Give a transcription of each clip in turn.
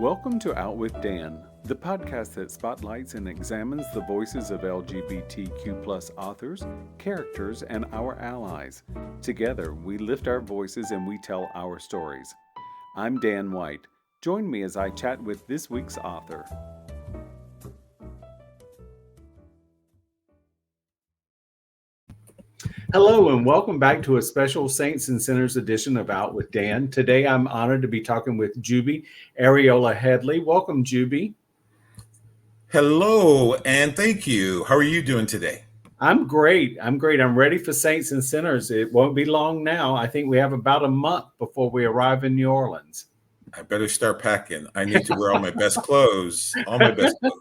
Welcome to Out with Dan, the podcast that spotlights and examines the voices of LGBTQ+ authors, characters, and our allies. Together, we lift our voices and we tell our stories. I'm Dan White. Join me as I chat with this week's author. Hello and welcome back to a special Saints and Sinners edition of Out with Dan. Today I'm honored to be talking with Jubi, Arriola Headley. Welcome, Jubi. Hello and thank you. How are you doing today? I'm great. I'm ready for Saints and Sinners. It won't be long now. I think we have about a month before we arrive in New Orleans. I better start packing. I need to wear all my best clothes. All my best clothes.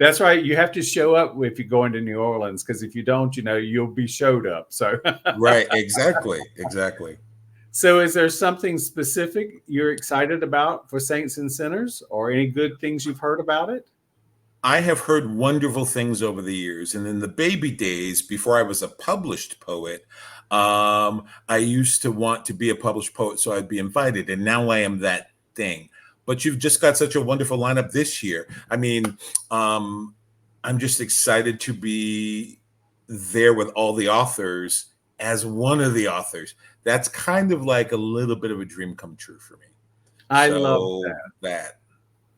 That's right. You have to show up if you're going to New Orleans, because if you don't, you'll be showed up. So right, exactly. So is there something specific you're excited about for Saints and Sinners, or any good things you've heard about it? I have heard wonderful things over the years. And in the baby days, before I was a published poet, I used to want to be a published poet, so I'd be invited. And now I am that thing. But you've just got such a wonderful lineup this year. I mean, I'm just excited to be there with all the authors as one of the authors. That's kind of like a little bit of a dream come true for me. I love that.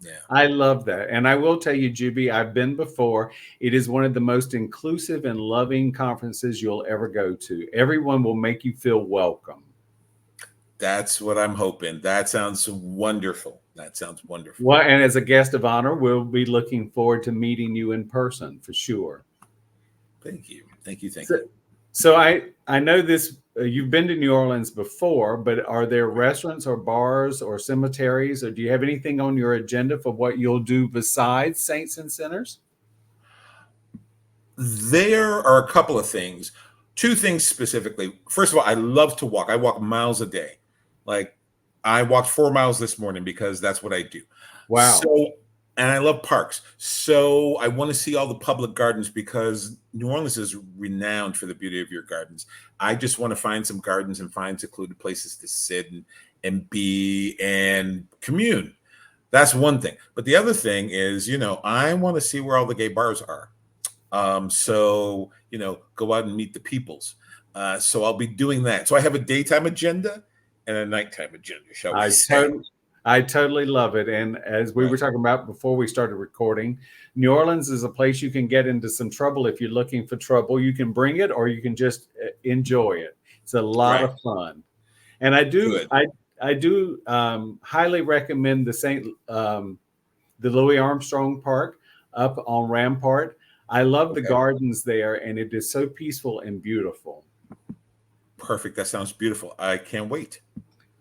Yeah. I love that. And I will tell you, Jubi, I've been before. It is one of the most inclusive and loving conferences you'll ever go to. Everyone will make you feel welcome. That's what I'm hoping. That sounds wonderful. Well, and as a guest of honor, we'll be looking forward to meeting you in person for sure. Thank you. So I know this, you've been to New Orleans before, but are there restaurants or bars or cemeteries, or do you have anything on your agenda for what you'll do besides Saints and Sinners? There are a couple of things. Two things specifically. First of all, I love to walk. I walk miles a day. Like, I walked 4 miles this morning because that's what I do. Wow. And I love parks. So I want to see all the public gardens because New Orleans is renowned for the beauty of your gardens. I just want to find some gardens and find secluded places to sit and be and commune. That's one thing. But the other thing is, I want to see where all the gay bars are. So, go out and meet the peoples. So I'll be doing that. So I have a daytime agenda and a nighttime agenda, shall we say. I totally love it. And as we were talking about before we started recording, New Orleans is a place you can get into some trouble if you're looking for trouble. You can bring it or you can just enjoy it. It's a lot of fun. And I do highly recommend the Louis Armstrong Park up on Rampart. I love the gardens there, and it is so peaceful and beautiful. Perfect. That sounds beautiful. I can't wait.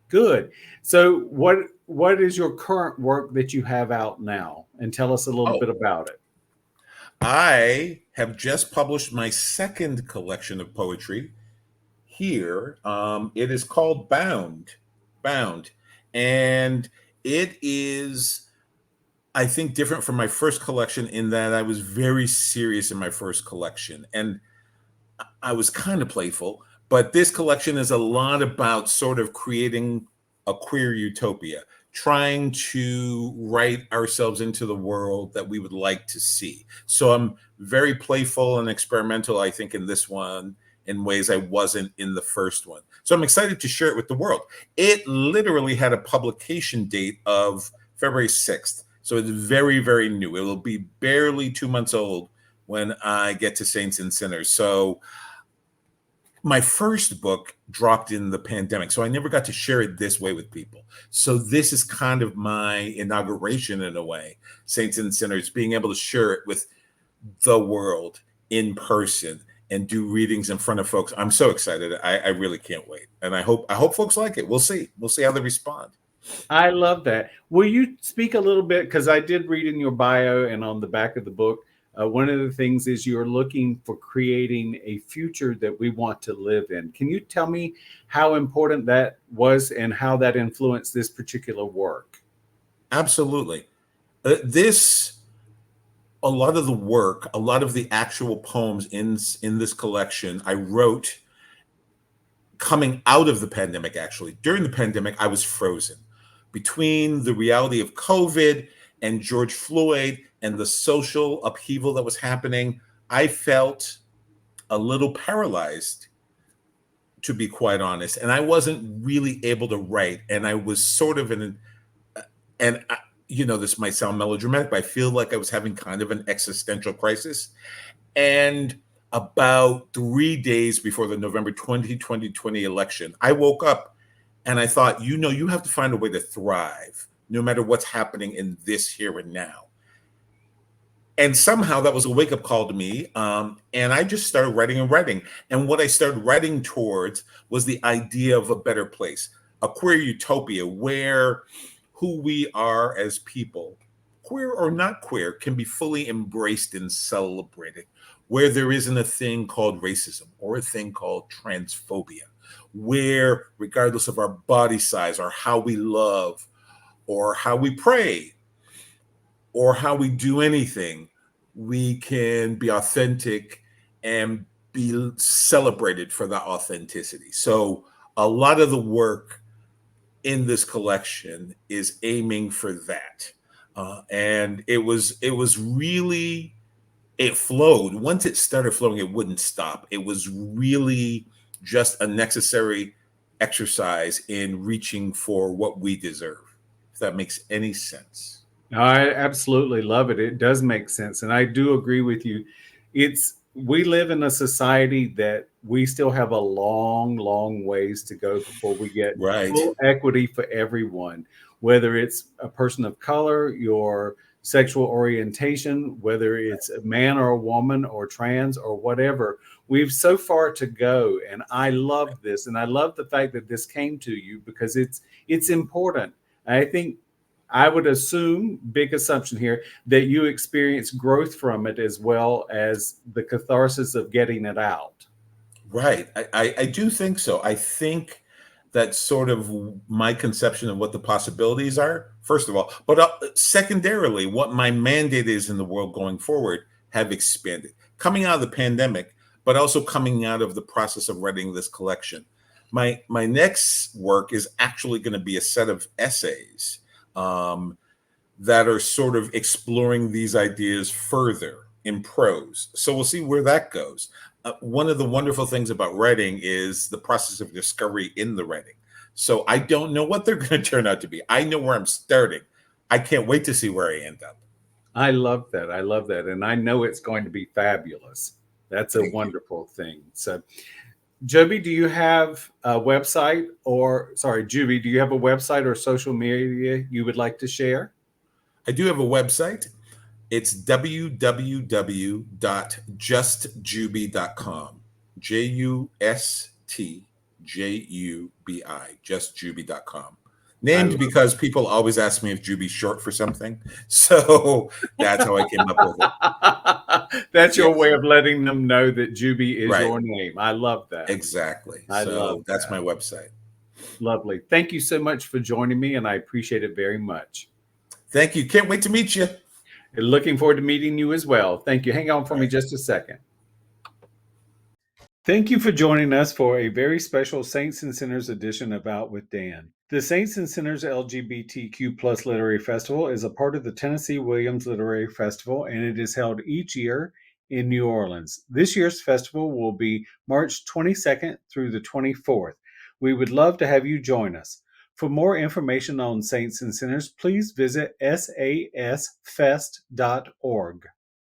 Good. So what is your current work that you have out now? And tell us a little bit about it. I have just published my second collection of poetry here. It is called Bound. And it is, I think, different from my first collection in that I was very serious in my first collection. And I was kind of playful. But this collection is a lot about sort of creating a queer utopia, trying to write ourselves into the world that we would like to see. So I'm very playful and experimental, I think, in this one in ways I wasn't in the first one. So I'm excited to share it with the world. It literally had a publication date of February 6th. So it's very, very new. It will be barely 2 months old when I get to Saints and Sinners. So my first book dropped in the pandemic, so I never got to share it this way with people. So this is kind of my inauguration in a way, Saints and Sinners, being able to share it with the world in person and do readings in front of folks. I'm so excited. I really can't wait. And I hope folks like it. We'll see. We'll see how they respond. I love that. Will you speak a little bit, because I did read in your bio and on the back of the book, one of the things is you're looking for creating a future that we want to live in. Can you tell me how important that was and how that influenced this particular work? Absolutely. A lot of the work, a lot of the actual poems in this collection, I wrote coming out of the pandemic, actually. During the pandemic, I was frozen. between the reality of COVID and George Floyd and the social upheaval that was happening, I felt a little paralyzed, to be quite honest. And I wasn't really able to write. And I was sort of and I, this might sound melodramatic, but I feel like I was having kind of an existential crisis. And about 3 days before the November 2020 election, I woke up and I thought, you have to find a way to thrive no matter what's happening in this here and now. And somehow that was a wake up call to me. And I just started writing and writing. And what I started writing towards was the idea of a better place, a queer utopia where who we are as people, queer or not queer, can be fully embraced and celebrated, where there isn't a thing called racism or a thing called transphobia, where regardless of our body size or how we love or how we pray or how we do anything, we can be authentic and be celebrated for that authenticity. So a lot of the work in this collection is aiming for that. And it was really, it flowed. Once it started flowing, it wouldn't stop. It was really just a necessary exercise in reaching for what we deserve, if that makes any sense. I absolutely love it. It does make sense. And I do agree with you. We live in a society that we still have a long, long ways to go before we get Right. full equity for everyone, whether it's a person of color, your sexual orientation, whether it's a man or a woman or trans or whatever. We've so far to go. And I love this. And I love the fact that this came to you because it's important. I think I would assume, big assumption here, that you experience growth from it as well as the catharsis of getting it out. Right. I do think so. I think that sort of my conception of what the possibilities are, first of all, but secondarily, what my mandate is in the world going forward have expanded. Coming out of the pandemic, but also coming out of the process of writing this collection. My next work is actually going to be a set of essays that are sort of exploring these ideas further in prose. So we'll see where that goes. One of the wonderful things about writing is the process of discovery in the writing. So I don't know what they're going to turn out to be. I know where I'm starting. I can't wait to see where I end up. I love that. I love that. And I know it's going to be fabulous. That's a wonderful thing. So, Jubi, do you have a website Jubi, do you have a website or social media you would like to share? I do have a website. It's www.justjubi.com. JUSTJUBI, justjubi.com. Named because people always ask me if Jubi's short for something. So that's how I came up with it. That's your way of letting them know that Jubi is your name. I love that. Exactly. That's my website. Lovely. Thank you so much for joining me, and I appreciate it very much. Thank you. Can't wait to meet you. And looking forward to meeting you as well. Thank you. Hang on for me just a second. Thank you for joining us for a very special Saints and Sinners edition of Out with Dan. The Saints and Sinners LGBTQ+ Literary Festival is a part of the Tennessee Williams Literary Festival, and it is held each year in New Orleans. This year's festival will be March 22nd through the 24th. We would love to have you join us. For more information on Saints and Sinners, please visit sasfest.org.